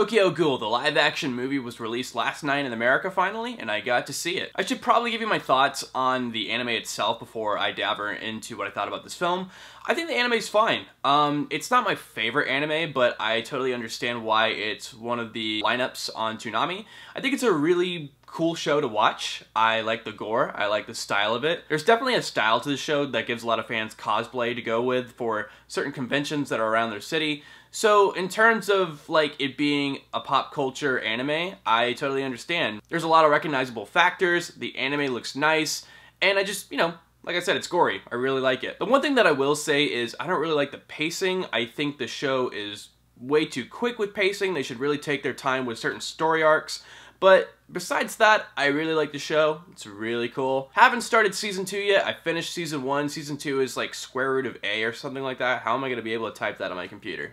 Tokyo Ghoul, the live-action movie, was released last night in America finally, and I got to see it. I should probably give you my thoughts on the anime itself before I dabber into what I thought about this film. I think the anime's fine. It's not my favorite anime, but I totally understand why it's one of the lineups on Toonami. I think it's a really cool show to watch. I like the gore, I like the style of it. There's definitely a style to the show that gives a lot of fans cosplay to go with for certain conventions that are around their city. So in terms of like it being a pop culture anime, I totally understand. There's a lot of recognizable factors, the anime looks nice, and I just, you know, like I said, it's gory. I really like it. The one thing that I will say is I don't really like the pacing. I think the show is way too quick with pacing. They should really take their time with certain story arcs. But besides that, I really like the show. It's really cool. Haven't started season 2 yet. I finished season 1. Season 2 is like square root of A or something like that. How am I going to be able to type that on my computer?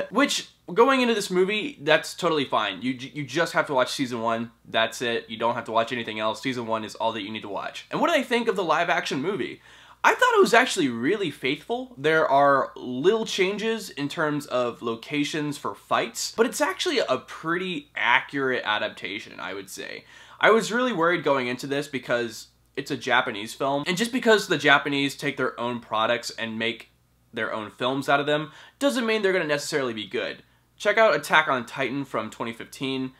Which, going into this movie, that's totally fine. You just have to watch season 1. That's it. You don't have to watch anything else. Season 1 is all that you need to watch. And what do I think of the live action movie? I thought it was actually really faithful. There are little changes in terms of locations for fights, but it's actually a pretty accurate adaptation, I would say. I was really worried going into this because it's a Japanese film, and just because the Japanese take their own products and make their own films out of them, doesn't mean they're going to necessarily be good. Check out Attack on Titan from 2015.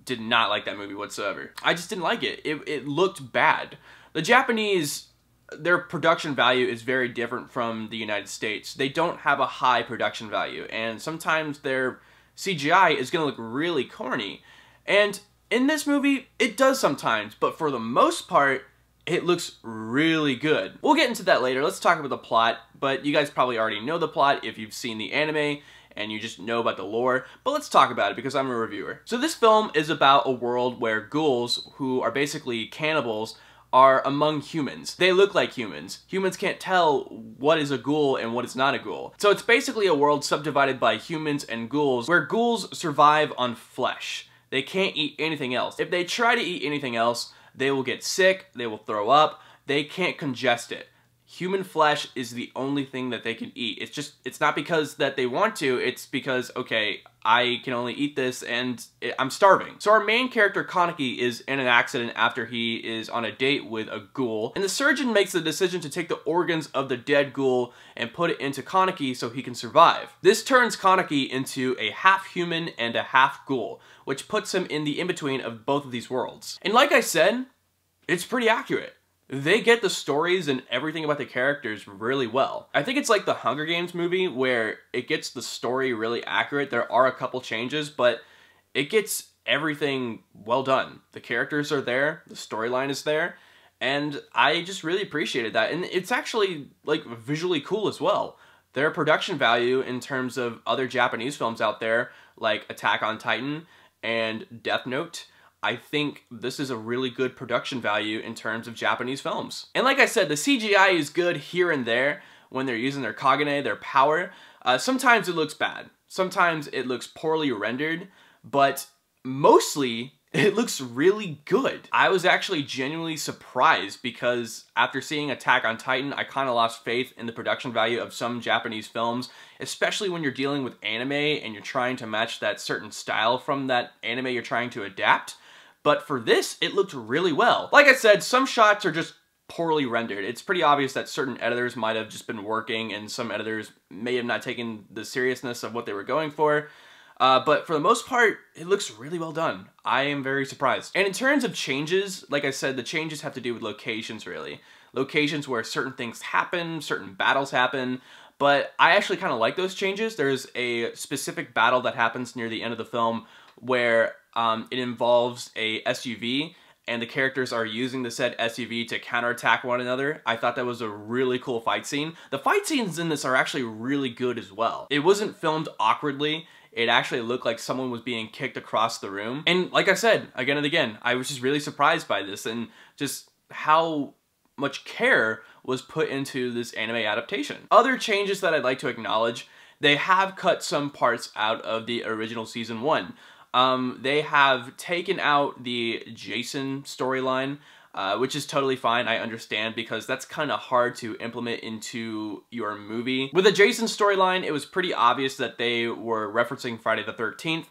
Did not like that movie whatsoever. I just didn't like it. It looked bad. The Japanese, their production value is very different from the United States. They don't have a high production value, and sometimes their CGI is going to look really corny. And in this movie, it does sometimes, but for the most part, it looks really good. We'll get into that later. Let's talk about the plot, but you guys probably already know the plot if you've seen the anime and you just know about the lore, but let's talk about it because I'm a reviewer. So this film is about a world where ghouls, who are basically cannibals, are among humans. They look like humans. Humans can't tell what is a ghoul and what is not a ghoul. So it's basically a world subdivided by humans and ghouls, where ghouls survive on flesh. They can't eat anything else. If they try to eat anything else, they will get sick, they will throw up, they can't congest it. Human flesh is the only thing that they can eat. It's not because that they want to, it's because, okay, I can only eat this and I'm starving. So our main character, Kaneki, is in an accident after he is on a date with a ghoul, and the surgeon makes the decision to take the organs of the dead ghoul and put it into Kaneki so he can survive. This turns Kaneki into a half-human and a half-ghoul, which puts him in the in-between of both of these worlds. And like I said, it's pretty accurate. They get the stories and everything about the characters really well. I think it's like the Hunger Games movie where it gets the story really accurate. There are a couple changes, but it gets everything well done. The characters are there, the storyline is there, and I just really appreciated that. And it's actually like visually cool as well. Their production value in terms of other Japanese films out there, like Attack on Titan and Death Note, I think this is a really good production value in terms of Japanese films. And like I said, the CGI is good here and there when they're using their kagane, their power. Sometimes it looks bad. Sometimes it looks poorly rendered, but mostly it looks really good. I was actually genuinely surprised because after seeing Attack on Titan, I kind of lost faith in the production value of some Japanese films, especially when you're dealing with anime and you're trying to match that certain style from that anime you're trying to adapt. But for this, it looked really well. Like I said, some shots are just poorly rendered. It's pretty obvious that certain editors might have just been working and some editors may have not taken the seriousness of what they were going for. But for the most part, it looks really well done. I am very surprised. And in terms of changes, like I said, the changes have to do with locations, really. Locations where certain things happen, certain battles happen. But I actually kind of like those changes. There's a specific battle that happens near the end of the film where it involves a SUV, and the characters are using the said SUV to counterattack one another. I thought that was a really cool fight scene. The fight scenes in this are actually really good as well. It wasn't filmed awkwardly. It actually looked like someone was being kicked across the room. And like I said, again and again, I was just really surprised by this and just how much care was put into this anime adaptation. Other changes that I'd like to acknowledge, they have cut some parts out of the original season 1. They have taken out the Jason storyline, which is totally fine, I understand, because that's kind of hard to implement into your movie. With the Jason storyline, it was pretty obvious that they were referencing Friday the 13th,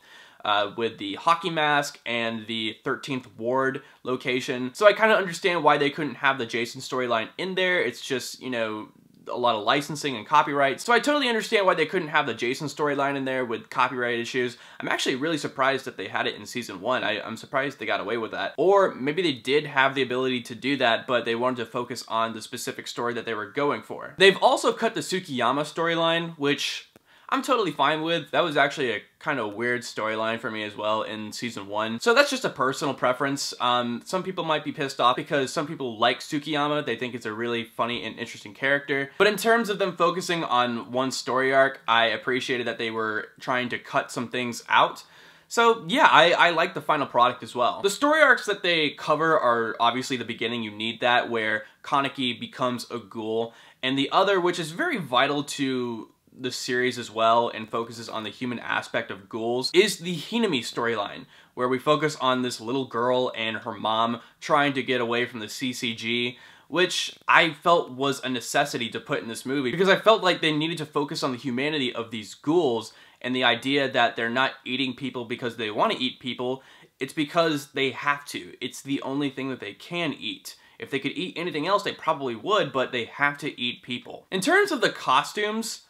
with the hockey mask and the 13th Ward location. So I kind of understand why they couldn't have the Jason storyline in there. It's just, you know, a lot of licensing and copyright. So I totally understand why they couldn't have the Jason storyline in there with copyright issues. I'm actually really surprised that they had it in season 1. I'm surprised they got away with that. Or maybe they did have the ability to do that, but they wanted to focus on the specific story that they were going for. They've also cut the Tsukiyama storyline, which I'm totally fine with. That was actually a kind of weird storyline for me as well in season 1. So that's just a personal preference. Some people might be pissed off because some people like Tsukiyama. They think it's a really funny and interesting character. But in terms of them focusing on one story arc, I appreciated that they were trying to cut some things out. So yeah, I like the final product as well. The story arcs that they cover are obviously the beginning. You need that, where Kaneki becomes a ghoul. And the other, which is very vital to the series as well and focuses on the human aspect of ghouls, is the Hinami storyline, where we focus on this little girl and her mom trying to get away from the CCG, which I felt was a necessity to put in this movie because I felt like they needed to focus on the humanity of these ghouls and the idea that they're not eating people because they want to eat people. It's because they have to. It's the only thing that they can eat. If they could eat anything else, they probably would, but they have to eat people. In terms of the costumes,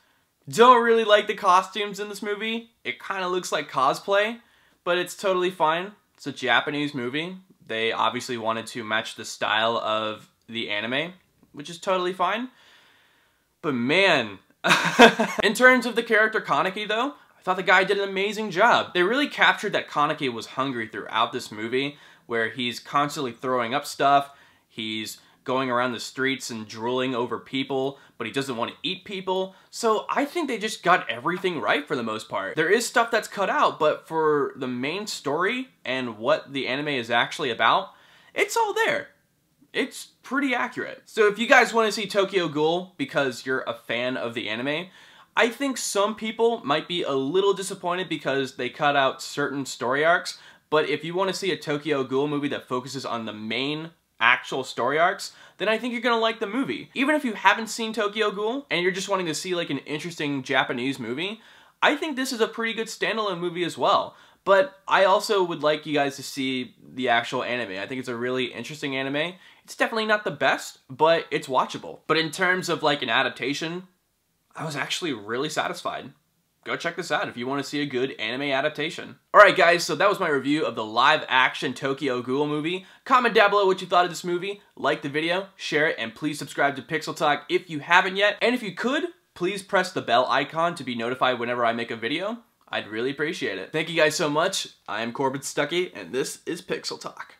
don't really like the costumes in this movie. It kind of looks like cosplay, but it's totally fine. It's a Japanese movie. They obviously wanted to match the style of the anime, which is totally fine. But man, in terms of the character Kaneki though, I thought the guy did an amazing job. They really captured that Kaneki was hungry throughout this movie, where he's constantly throwing up stuff, he's going around the streets and drooling over people, but he doesn't want to eat people. So I think they just got everything right for the most part. There is stuff that's cut out, but for the main story and what the anime is actually about, it's all there. It's pretty accurate. So if you guys want to see Tokyo Ghoul because you're a fan of the anime, I think some people might be a little disappointed because they cut out certain story arcs, but if you want to see a Tokyo Ghoul movie that focuses on the main actual story arcs, then I think you're gonna like the movie. Even if you haven't seen Tokyo Ghoul and you're just wanting to see like an interesting Japanese movie, I think this is a pretty good standalone movie as well. But I also would like you guys to see the actual anime. I think it's a really interesting anime. It's definitely not the best, but it's watchable. But in terms of like an adaptation, I was actually really satisfied. Go check this out if you want to see a good anime adaptation. Alright guys, so that was my review of the live-action Tokyo Ghoul movie. Comment down below what you thought of this movie, like the video, share it, and please subscribe to Pixel Talk if you haven't yet. And if you could, please press the bell icon to be notified whenever I make a video. I'd really appreciate it. Thank you guys so much. I am Corbin Stuckey, and this is Pixel Talk.